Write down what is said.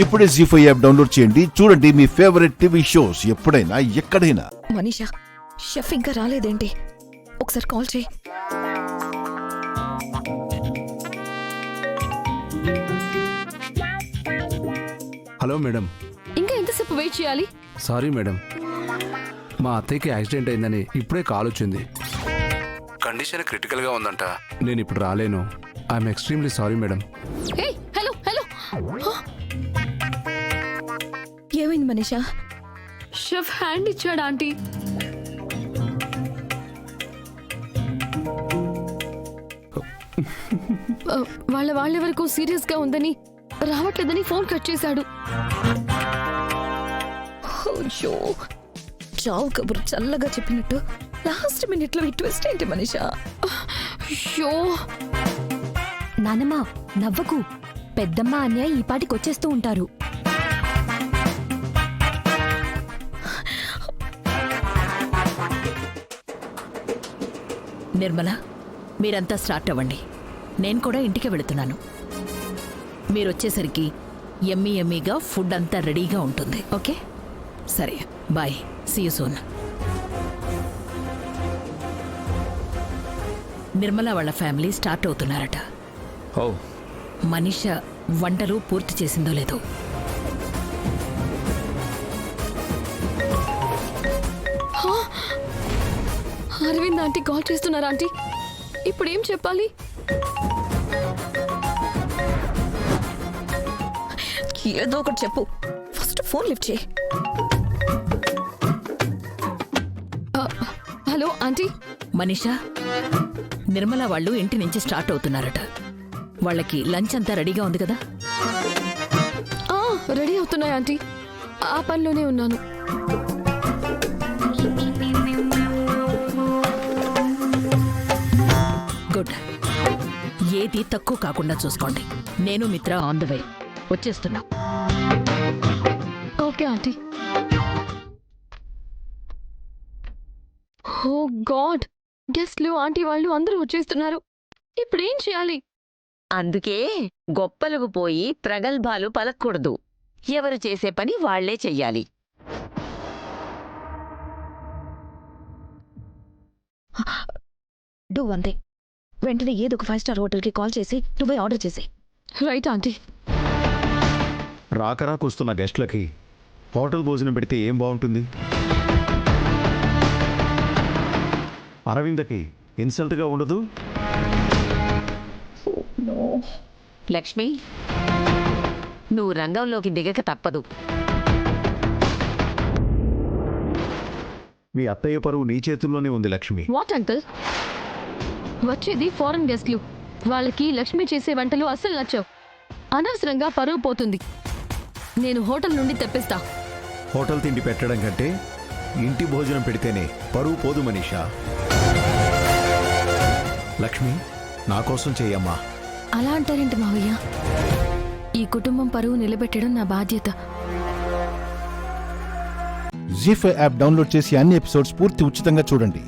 ఇప్పుడే జీ5 app download చేయండి. చూడండి మీ ఫేవరెట్ టీవీ షోస్ ఎప్పుడైనా ఎక్కడైనా. మనీషా, షెఫ్ ఇంకా రాలేదేంటి? ఒకసారి కాల్ చేయి. Hello madam. ఇంకా ఎంతసేపు వెయిట్ చేయాలి? సారీ మేడం, మా అత్తయ్యకి యాక్సిడెంట్ అయిందని ఇప్పుడే కాల్ వచ్చింది. కండిషన్ క్రిటికల్గా ఉందంట. నేను ఇప్పుడు రాలేను. I'm extremely sorry madam. Hello hello, ఏమైంది మనీషా? షెఫ్ హ్యాండ్ ఇచ్చాడు ఆంటీ. వాళ్ళ వరకు సీరియస్ గా ఉందని రావట్లేదని ఫోన్ కట్ చేశాడు. చావు కబురు చల్లగా చెప్పినట్టు లాస్ట్ మినిట్ లో ట్విస్ట్ ఏంటి మనీషా? నానమ్మ నవ్వకు, పెద్దమ్మ అన్నయ్య ఈ పాటికి వచ్చేస్తూ ఉంటారు. నిర్మల, మీరంతా స్టార్ట్ అవ్వండి. నేను కూడా ఇంటికి వెళుతున్నాను. మీరొచ్చేసరికి ఎమ్మీగా ఫుడ్ అంతా రెడీగా ఉంటుంది. ఓకే, సరే, bye, see you soon. Nirmala వాళ్ళ ఫ్యామిలీ స్టార్ట్ అవుతున్నారట. మనీష వంటలు పూర్తి చేసిందో లేదో. అరవింద్ ఆంటీ కాల్ చేస్తున్నారా ఆంటీ? ఇప్పుడు ఏం చెప్పాలి? ఏదో ఒకటి చెప్పు. ఫస్ట్ ఫోన్ లిఫ్ట్ చేయి. Hello aunty. మనీషా, నిర్మల వాళ్ళు ఇంటి నుంచి స్టార్ట్ అవుతున్నారట. వాళ్ళకి లంచ్ అంతా రెడీగా ఉంది కదా? రెడీ అవుతున్నాయి ఆంటీ. ఆ పనిలోనే ఉన్నాను. గుడ్. ఏది తక్కువ కాకుండా చూసుకోండి. నేను మిత్ర ఆన్ ద వే వచ్చేస్తున్నా. Okay aunty. ఓ గాడ్, గెస్ట్లు ఆంటీ వాళ్ళు అందరూ వచ్చేస్తున్నారు. ఇప్పుడు ఏం చేయాలి? అందుకే గొప్పలకు పోయి ప్రగల్భాలు పలకూడదు. ఎవరు చేసే పని వాళ్లే చెయ్యాలి. Do one thing. వెంటనే ఏదో ఒక 5 స్టార్ హోటల్కి కాల్ చేసి నువ్వే ఆర్డర్ చేసి. Right aunty. రాకరాకొస్తున్న గెస్ట్లకి హోటల్ భోజనం పెడితే ఏం బాగుంటుంది? అరవిందకి ఇన్సల్ట్గా ఉండదు? లక్ష్మి, నువ్వు రంగంలోకి దిగక తప్పదు. మీ అత్తయ్య పరువు నీ చేతుల్లోనే ఉంది లక్ష్మి. What uncle? వచ్చేది ఫారెన్ గెస్ట్లు. వాళ్ళకి లక్ష్మి చేసే వంటలు అస్సలు నచ్చవు. అనవసరంగా పరువు పోతుంది. నేను హోటల్ నుండి తెప్పిస్తా. హోటల్ తిండి పెట్టడం కంటే ఇంటి భోజనం పెడితేనే పరువు పోదు మనీషా. లక్ష్మి, నా కోసం చెయ్యమ్మా. అలా అంటారేంటి మావయ్య? ఈ కుటుంబం పరువు నిలబెట్టడం నా బాధ్యత. జీ5 యాప్ డౌన్లోడ్ చేసి అన్ని ఎపిసోడ్స్ పూర్తి ఉచితంగా చూడండి.